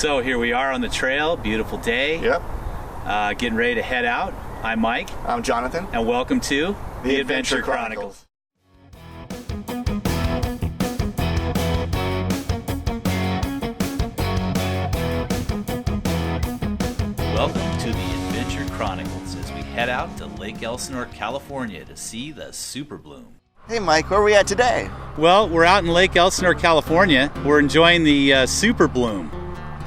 So here we are on the trail, beautiful day. Yep. Getting ready to head out. I'm Mike. I'm Jonathan. And welcome to The Adventure Chronicles. Welcome to The Adventure Chronicles as we head out to Lake Elsinore, California to see the Superbloom. Hey Mike, where are we at today? Well, we're out in Lake Elsinore, California. We're enjoying the Superbloom.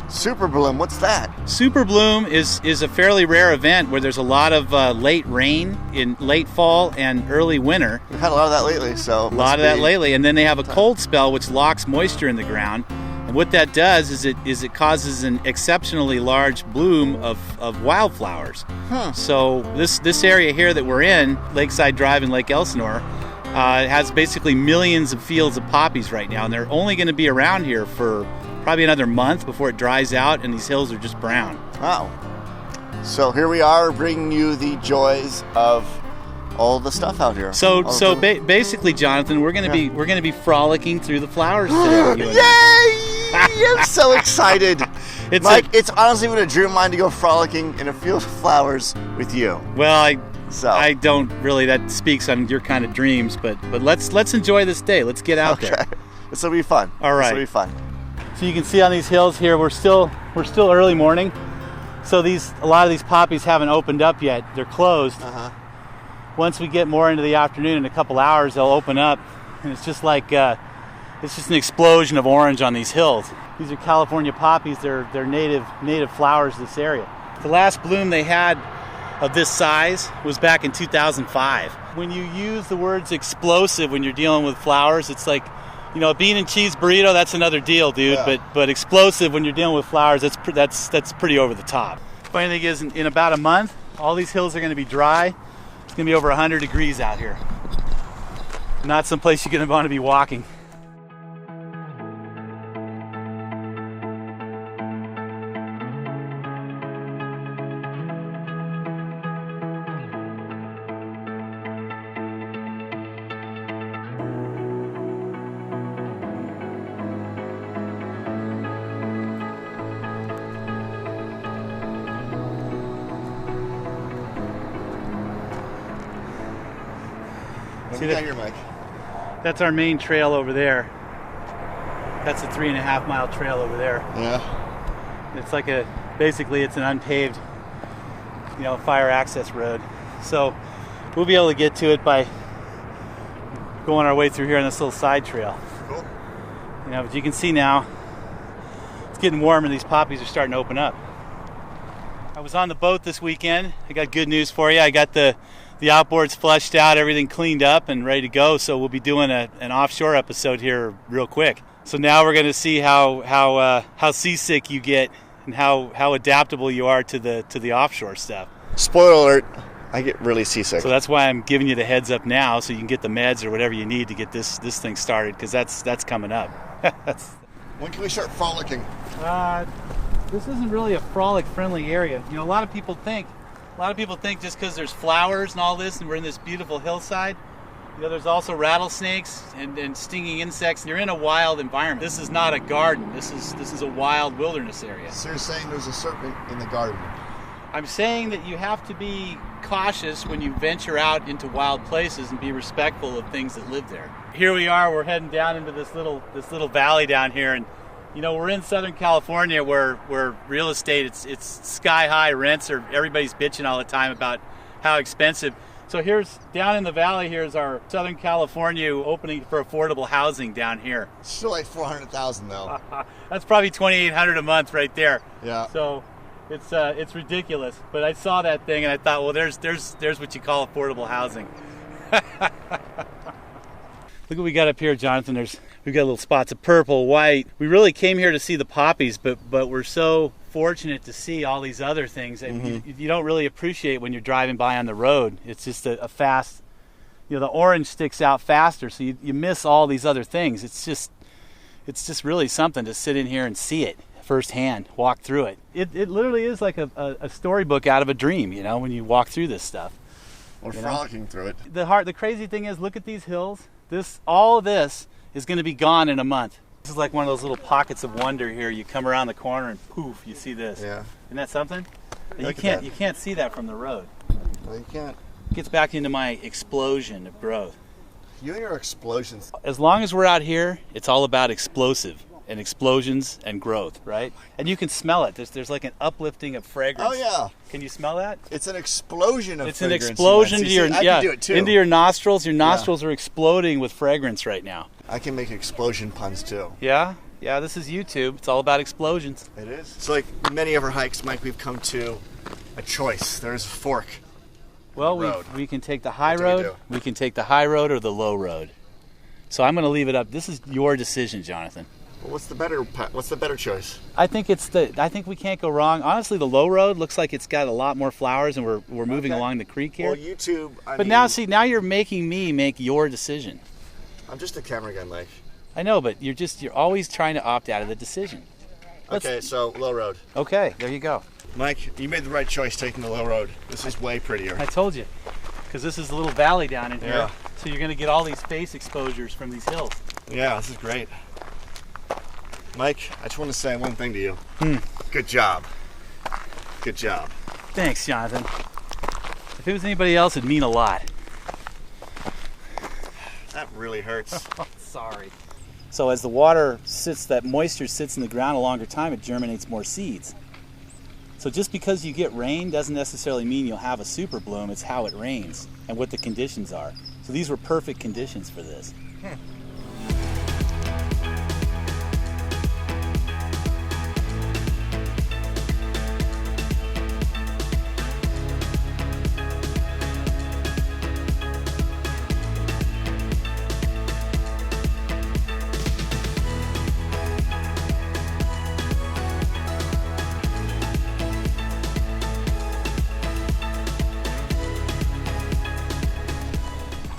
Superbloom, what's that? Superbloom is a fairly rare event where there's a lot of late rain in late fall and early winter. We've had a lot of that lately, so... A lot of that lately, and then they have a cold spell which locks moisture in the ground. And what that does is it causes an exceptionally large bloom of wildflowers. So this area here that we're in, Lakeside Drive in Lake Elsinore, has basically millions of fields of poppies right now, and they're only going to be around here for probably another month before it dries out and these hills are just brown. Wow. So here we are bringing you the joys of all the stuff out here. Basically, Jonathan, we're going to be frolicking through the flowers today. Yay! I'm so excited. Mike, it's honestly been a dream of mine to go frolicking in a field of flowers with you. Well, I don't really, that speaks on your kind of dreams, but let's enjoy this day. Let's get out there. This will be fun. All right. This will be fun. So you can see on these hills here, we're still early morning. So a lot of these poppies haven't opened up yet. They're closed. Once we get more into the afternoon, in a couple hours, they'll open up, and it's just like it's just an explosion of orange on these hills. These are California poppies. They're native flowers of this area. The last bloom they had of this size was back in 2005. When you use the words explosive when you're dealing with flowers, it's like, you know, a bean and cheese burrito, that's another deal, dude. Yeah. But explosive when you're dealing with flowers, that's pretty over the top. Funny thing is, in about a month, all these hills are going to be dry. It's going to be over 100 degrees out here. Not someplace you're going to want to be walking. See that here, Mike? That's our main trail over there. That's a 3.5 mile trail over there. Yeah. It's like basically it's an unpaved, fire access road. So we'll be able to get to it by going our way through here on this little side trail. Cool. But you can see now it's getting warm and these poppies are starting to open up. I was on the boat this weekend. I got good news for you. I got the outboards flushed out, everything cleaned up and ready to go. So we'll be doing an offshore episode here real quick. So now we're going to see how seasick you get and how adaptable you are to the offshore stuff. Spoiler alert, I get really seasick. So that's why I'm giving you the heads up now, so you can get the meds or whatever you need to get this thing started, because that's coming up. When can we start frolicking? This isn't really a frolic-friendly area. A lot of people think just because there's flowers and all this, and we're in this beautiful hillside, there's also rattlesnakes and stinging insects. And you're in a wild environment. This is not a garden. This is a wild wilderness area. So you're saying there's a serpent in the garden? I'm saying that you have to be cautious when you venture out into wild places and be respectful of things that live there. Here we are. We're heading down into this little valley down here, and we're in Southern California where real estate, it's sky high rents, or everybody's bitching all the time about how expensive. So here's, down in the valley, here's our Southern California opening for affordable housing down here. Still like $400,000 though. That's probably $2,800 a month right there. Yeah. So it's ridiculous. But I saw that thing and I thought, well, there's what you call affordable housing. Look what we got up here, Jonathan. We've got little spots of purple, white. We really came here to see the poppies, but we're so fortunate to see all these other things that you don't really appreciate when you're driving by on the road. It's just a fast, the orange sticks out faster, so you miss all these other things. It's just really something to sit in here and see it firsthand, walk through it. It literally is like a storybook out of a dream, when you walk through this stuff. We're frolicking through it. The crazy thing is, look at these hills. All of this is going to be gone in a month. This is like one of those little pockets of wonder here. You come around the corner and poof, you see this. Yeah. Isn't that something? You can't see that from the road. No, you can't. It gets back into my explosion of growth. You and your explosions. As long as we're out here, it's all about explosive and explosions and growth, right? And you can smell it. There's like an uplifting of fragrance. Oh yeah. Can you smell that? It's an explosion of It's fragrance. an explosion to your I can do it too. into your nostrils. Your nostrils are exploding with fragrance right now. I can make explosion puns too. Yeah? Yeah, this is YouTube. It's all about explosions. It is. So like many of our hikes, Mike, we've come to a choice. There's a fork. Well, we can take the high road. We can take the high road or the low road. So I'm going to leave it up. This is your decision, Jonathan. Well, what's the better choice? I think we can't go wrong. Honestly, the low road looks like it's got a lot more flowers, and we're moving along the creek here. Well, YouTube. Now you're making me make your decision. I'm just a camera guy, Mike. I know, but you're always trying to opt out of the decision. Okay, so low road. Okay, there you go. Mike, you made the right choice taking the low road. This is way prettier. I told you, because this is a little valley down in here. Yeah. So you're going to get all these face exposures from these hills. Yeah, this is great. Mike, I just want to say one thing to you. Good job. Good job. Thanks, Jonathan. If it was anybody else, it'd mean a lot. That really hurts. Sorry. So as the water sits, that moisture sits in the ground a longer time, it germinates more seeds. So just because you get rain doesn't necessarily mean you'll have a super bloom. It's how it rains and what the conditions are. So these were perfect conditions for this.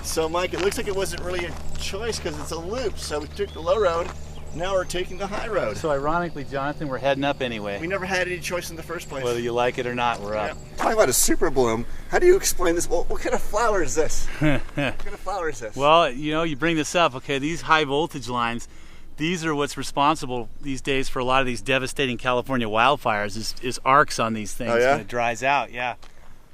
So, Mike, it looks like it wasn't really a choice because it's a loop. So we took the low road. Now we're taking the high road. So ironically, Jonathan, we're heading up anyway. We never had any choice in the first place. Whether you like it or not, we're up. Talking about a super bloom, how do you explain this? Well, what kind of flower is this? What kind of flower is this? Well, you bring this up. Okay, these high voltage lines, these are what's responsible these days for a lot of these devastating California wildfires is arcs on these things when it dries out. Yeah.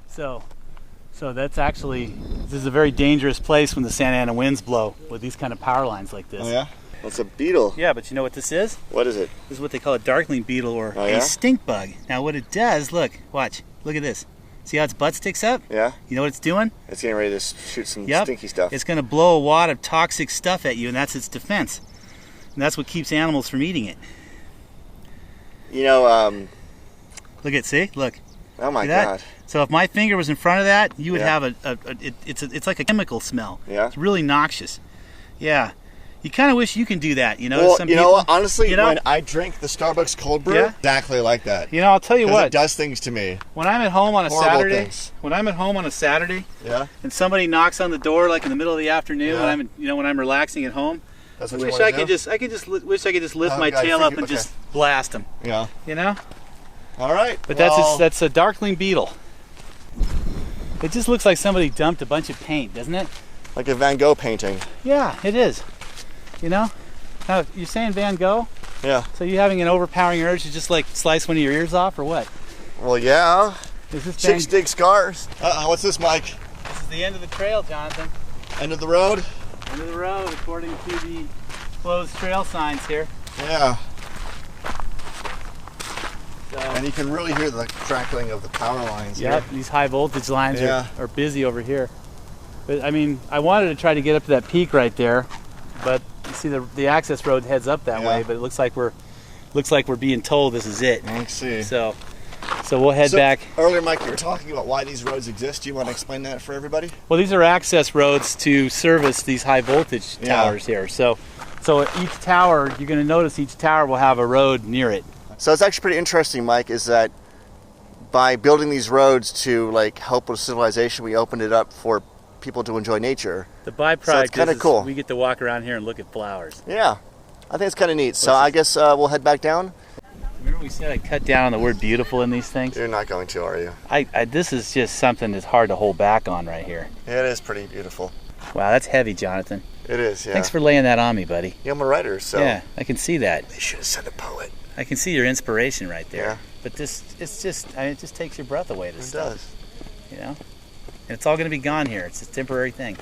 So that's actually, this is a very dangerous place when the Santa Ana winds blow with these kind of power lines like this. Oh yeah? That's a beetle. Yeah, but you know what this is? What is it? This is what they call a darkling beetle or a stink bug. Now what it does, look at this. See how its butt sticks up? Yeah. You know what it's doing? It's getting ready to shoot some stinky stuff. It's going to blow a wad of toxic stuff at you, and that's its defense. And that's what keeps animals from eating it. You know, Look. Oh my God. So if my finger was in front of that, you would have it's like a chemical smell. Yeah. It's really noxious. Yeah. You kind of wish you can do that, Well, you know what? Honestly, when I drink the Starbucks cold brew, exactly like that. I'll tell you what. It does things to me. When I'm at home on a Saturday, yeah, and somebody knocks on the door like in the middle of the afternoon when I'm relaxing at I wish I could just lift my tail up and just blast them. Yeah. You know? All right. But that's a darkling beetle. It just looks like somebody dumped a bunch of paint, doesn't it? Like a Van Gogh painting. Yeah, it is. Now, you're saying Van Gogh? Yeah. So you having an overpowering urge to just like slice one of your ears off or what? Well, yeah. Is this Chicks dig scars. What's this, Mike? This is the end of the trail, Jonathan. End of the road? End of the road, according to the closed trail signs here. Yeah. So, and you can really hear the crackling of the power lines here. Yep, these high voltage lines are busy over here. But I mean, I wanted to try to get up to that peak right there, but you see the access road heads up that way, but it looks like we're being told this is it. I see. So we'll head back. Earlier, Mike, you were talking about why these roads exist. Do you want to explain that for everybody? Well, these are access roads to service these high voltage towers here. So each tower, you're going to notice each tower will have a road near it. So it's actually pretty interesting, Mike, is that by building these roads to help with civilization, we opened it up for people to enjoy nature. The byproduct is cool. We get to walk around here and look at flowers. Yeah, I think it's kind of neat. So I guess we'll head back down. Remember we said I cut down on the word beautiful in these things? You're not going to, are you? This is just something that's hard to hold back on right here. It is pretty beautiful. Wow, that's heavy, Jonathan. It is, yeah. Thanks for laying that on me, buddy. Yeah, I'm a writer, so. Yeah, I can see that. They should have sent a poet. I can see your inspiration right there. Yeah. But it's just, I mean, it just takes your breath away. This stuff. Does. You know? And it's all going to be gone here. It's a temporary thing.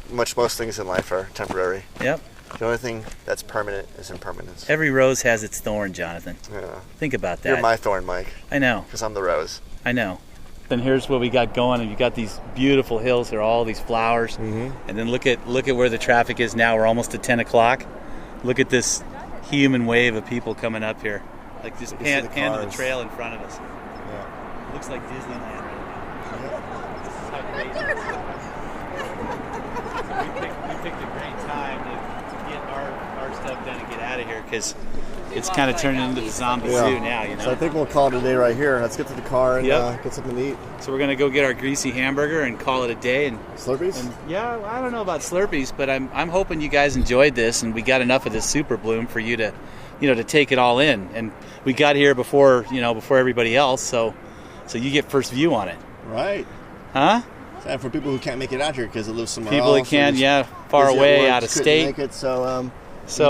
Most things in life are temporary. Yep. The only thing that's permanent is impermanence. Every rose has its thorn, Jonathan. Yeah. Think about that. You're my thorn, Mike. I know. Because I'm the rose. I know. Then here's what we got going, and you got these beautiful hills here, all these flowers, and then look at where the traffic is now. We're almost at 10 o'clock. Look at this human wave of people coming up here, like just pan to the trail in front of us. Yeah. It looks like Disneyland right now. This is how crazy it is. So we picked a great time to get our stuff done and get out of here because it's kind of turning into the zombie zoo now, you know. So I think we'll call it a day right here. Let's get to the car and get something to eat. So we're gonna go get our greasy hamburger and call it a day. And Slurpees? And yeah, I don't know about Slurpees, but I'm hoping you guys enjoyed this and we got enough of this Superbloom for you to, to take it all in. And we got here before everybody else, so you get first view on it. Right. Huh? And for people who can't make it out here because it lives somewhere people else. People that can, far away, out of state. Make it, so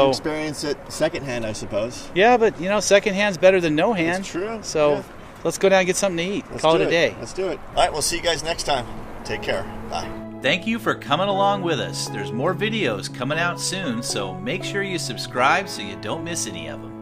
you experience it secondhand, I suppose. Yeah, but secondhand's better than no hand. That's true. So let's go down and get something to eat. Call it a day. Let's do it. All right, we'll see you guys next time. Take care. Bye. Thank you for coming along with us. There's more videos coming out soon, so make sure you subscribe so you don't miss any of them.